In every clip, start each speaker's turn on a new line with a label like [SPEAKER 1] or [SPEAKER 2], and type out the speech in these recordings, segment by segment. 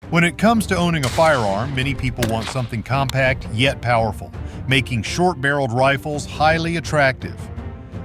[SPEAKER 1] When it comes to owning a firearm, many people want something compact yet powerful, making short-barreled rifles highly attractive.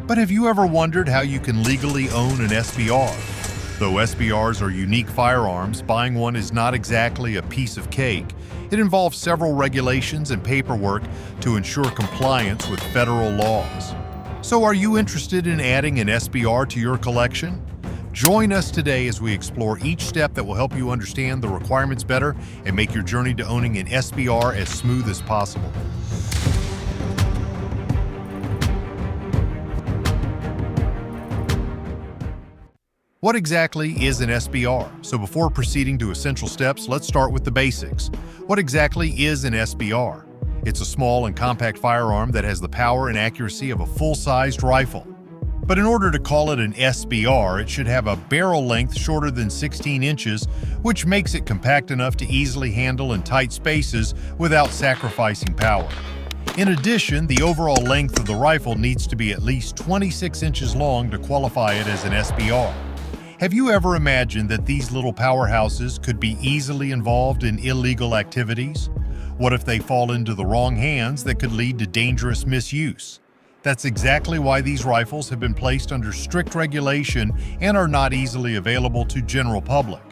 [SPEAKER 1] But have you ever wondered how you can legally own an SBR? Though SBRs are unique firearms, buying one is not exactly a piece of cake. It involves several regulations and paperwork to ensure compliance with federal laws. So are you interested in adding an SBR to your collection? Join us today as we explore each step that will help you understand the requirements better and make your journey to owning an SBR as smooth as possible. What exactly is an SBR? So before proceeding to essential steps, let's start with the basics. What exactly is an SBR? It's a small and compact firearm that has the power and accuracy of a full-sized rifle. But in order to call it an SBR, it should have a barrel length shorter than 16 inches, which makes it compact enough to easily handle in tight spaces without sacrificing power. In addition, the overall length of the rifle needs to be at least 26 inches long to qualify it as an SBR. Have you ever imagined that these little powerhouses could be easily involved in illegal activities? What if they fall into the wrong hands that could lead to dangerous misuse? That's exactly why these rifles have been placed under strict regulation and are not easily available to general public.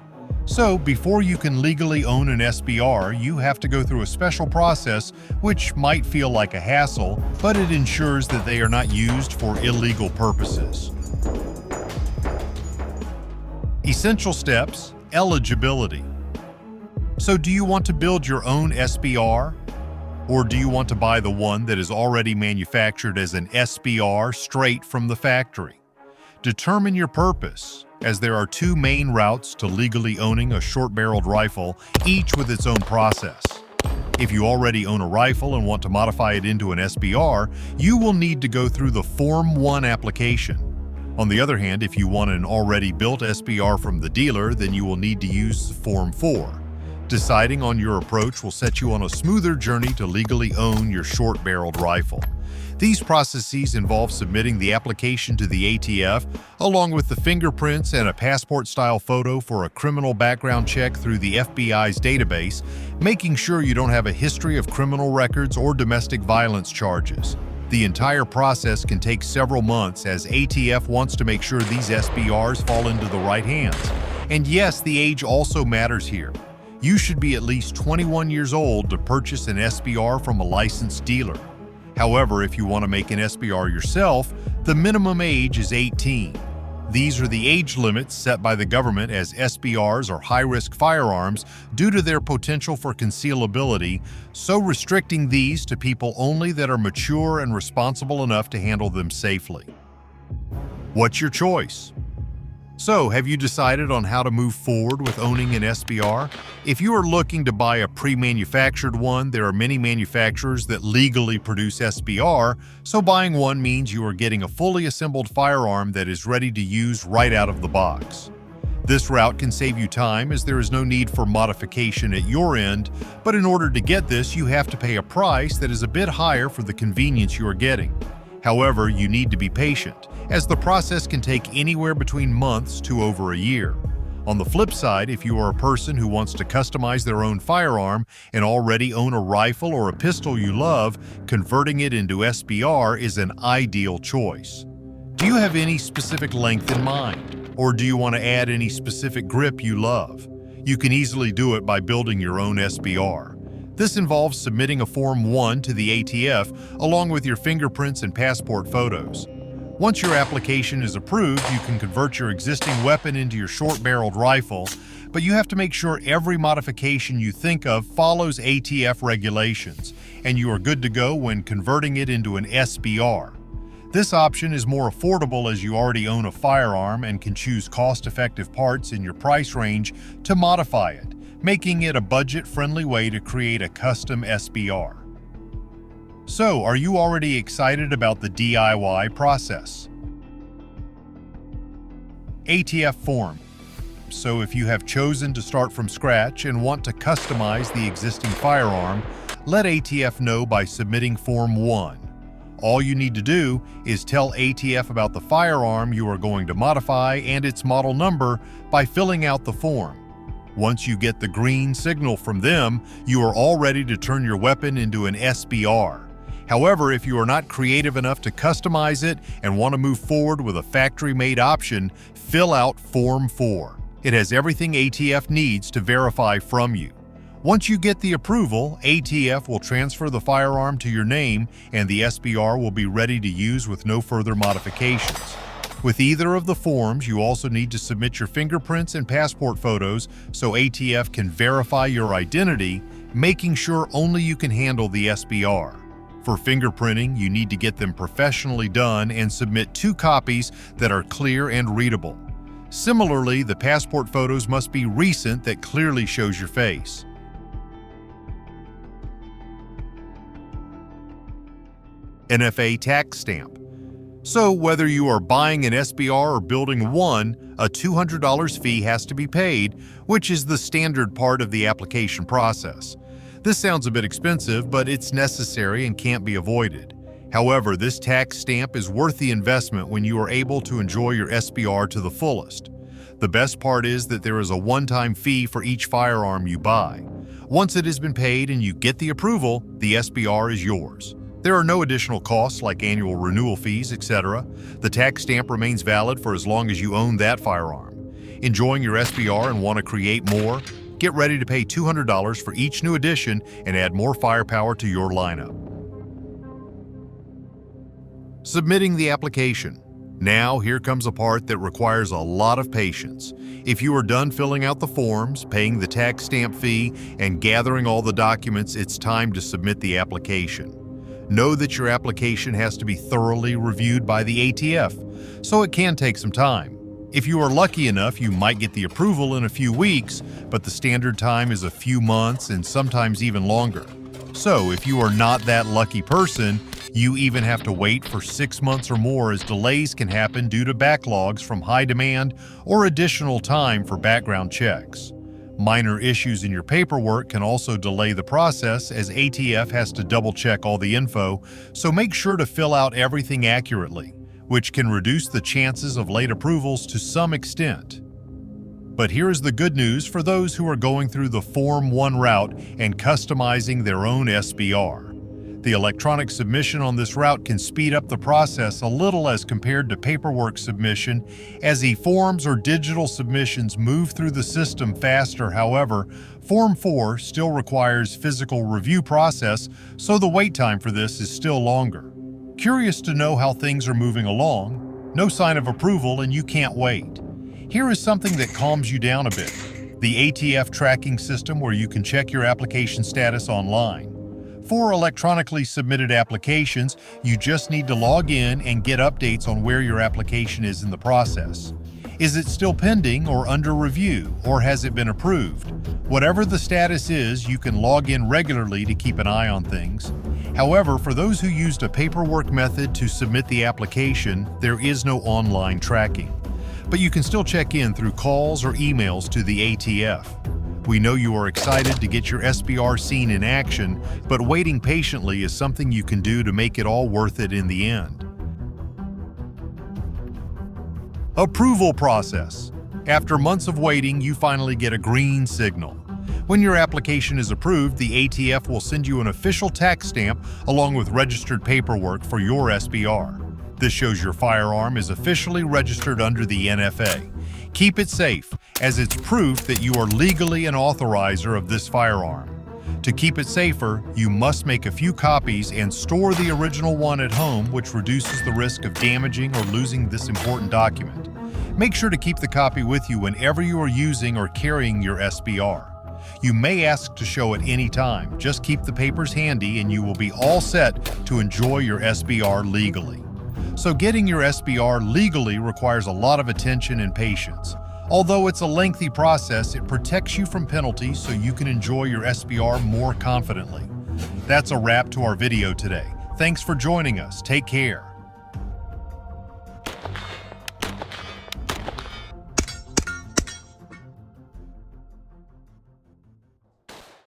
[SPEAKER 1] So, before you can legally own an SBR, you have to go through a special process which might feel like a hassle, but it ensures that they are not used for illegal purposes. Essential steps: eligibility. So do you want to build your own SBR? Or do you want to buy the one that is already manufactured as an SBR straight from the factory? Determine your purpose, as there are two main routes to legally owning a short-barreled rifle, each with its own process. If you already own a rifle and want to modify it into an SBR, you will need to go through the Form 1 application. On the other hand, if you want an already built SBR from the dealer, then you will need to use Form 4. Deciding on your approach will set you on a smoother journey to legally own your short-barreled rifle. These processes involve submitting the application to the ATF, along with the fingerprints and a passport-style photo for a criminal background check through the FBI's database, making sure you don't have a history of criminal records or domestic violence charges. The entire process can take several months, as ATF wants to make sure these SBRs fall into the right hands. And yes, the age also matters here. You should be at least 21 years old to purchase an SBR from a licensed dealer. However, if you want to make an SBR yourself, the minimum age is 18. These are the age limits set by the government, as SBRs are high-risk firearms due to their potential for concealability, so restricting these to people only that are mature and responsible enough to handle them safely. What's your choice? So, have you decided on how to move forward with owning an SBR? If you are looking to buy a pre-manufactured one, there are many manufacturers that legally produce SBR, so buying one means you are getting a fully assembled firearm that is ready to use right out of the box. This route can save you time, as there is no need for modification at your end, but in order to get this, you have to pay a price that is a bit higher for the convenience you are getting. However, you need to be patient, as the process can take anywhere between months to over a year. On the flip side, if you are a person who wants to customize their own firearm and already own a rifle or a pistol you love, converting it into SBR is an ideal choice. Do you have any specific length in mind? Or do you want to add any specific grip you love? You can easily do it by building your own SBR. This involves submitting a Form 1 to the ATF along with your fingerprints and passport photos. Once your application is approved, you can convert your existing weapon into your short-barreled rifle, but you have to make sure every modification you think of follows ATF regulations, and you are good to go when converting it into an SBR. This option is more affordable as you already own a firearm and can choose cost-effective parts in your price range to modify it, making it a budget-friendly way to create a custom SBR. So, are you already excited about the DIY process? ATF form. So if you have chosen to start from scratch and want to customize the existing firearm, let ATF know by submitting Form 1. All you need to do is tell ATF about the firearm you are going to modify and its model number by filling out the form. Once you get the green signal from them, you are all ready to turn your weapon into an SBR. However, if you are not creative enough to customize it and want to move forward with a factory-made option, fill out Form 4. It has everything ATF needs to verify from you. Once you get the approval, ATF will transfer the firearm to your name and the SBR will be ready to use with no further modifications. With either of the forms, you also need to submit your fingerprints and passport photos so ATF can verify your identity, making sure only you can handle the SBR. For fingerprinting, you need to get them professionally done and submit 2 copies that are clear and readable. Similarly, the passport photos must be recent that clearly shows your face. NFA tax stamp. So whether you are buying an SBR or building one, a $200 fee has to be paid, which is the standard part of the application process. This sounds a bit expensive, but it's necessary and can't be avoided. However, this tax stamp is worth the investment when you are able to enjoy your SBR to the fullest. The best part is that there is a one-time fee for each firearm you buy. Once it has been paid and you get the approval, the SBR is yours. There are no additional costs like annual renewal fees, etc. The tax stamp remains valid for as long as you own that firearm. Enjoying your SBR and want to create more? Get ready to pay $200 for each new addition and add more firepower to your lineup. Submitting the application. Now, here comes a part that requires a lot of patience. If you are done filling out the forms, paying the tax stamp fee, and gathering all the documents, it's time to submit the application. Know that your application has to be thoroughly reviewed by the ATF, so it can take some time. If you are lucky enough, you might get the approval in a few weeks, but the standard time is a few months and sometimes even longer. So if you are not that lucky person, you even have to wait for 6 months or more as delays can happen due to backlogs from high demand or additional time for background checks. Minor issues in your paperwork can also delay the process as ATF has to double-check all the info, so make sure to fill out everything accurately, which can reduce the chances of late approvals to some extent. But here is the good news for those who are going through the Form 1 route and customizing their own SBR. The electronic submission on this route can speed up the process a little as compared to paperwork submission, as e-forms or digital submissions move through the system faster. However, Form 4 still requires physical review process, so the wait time for this is still longer. Curious to know how things are moving along? No sign of approval and you can't wait. Here is something that calms you down a bit. The ATF tracking system where you can check your application status online. For electronically submitted applications, you just need to log in and get updates on where your application is in the process. Is it still pending or under review, or has it been approved? Whatever the status is, you can log in regularly to keep an eye on things. However, for those who used a paperwork method to submit the application, there is no online tracking. But you can still check in through calls or emails to the ATF. We know you are excited to get your SBR seen in action, but waiting patiently is something you can do to make it all worth it in the end. Approval process. After months of waiting, you finally get a green signal. When your application is approved, the ATF will send you an official tax stamp along with registered paperwork for your SBR. This shows your firearm is officially registered under the NFA. Keep it safe, as it's proof that you are legally an authorizer of this firearm. To keep it safer, you must make a few copies and store the original one at home, which reduces the risk of damaging or losing this important document. Make sure to keep the copy with you whenever you are using or carrying your SBR. You may ask to show at any time. Just keep the papers handy and you will be all set to enjoy your SBR legally. So getting your SBR legally requires a lot of attention and patience. Although it's a lengthy process, it protects you from penalties so you can enjoy your SBR more confidently. That's a wrap to our video today. Thanks for joining us. Take care.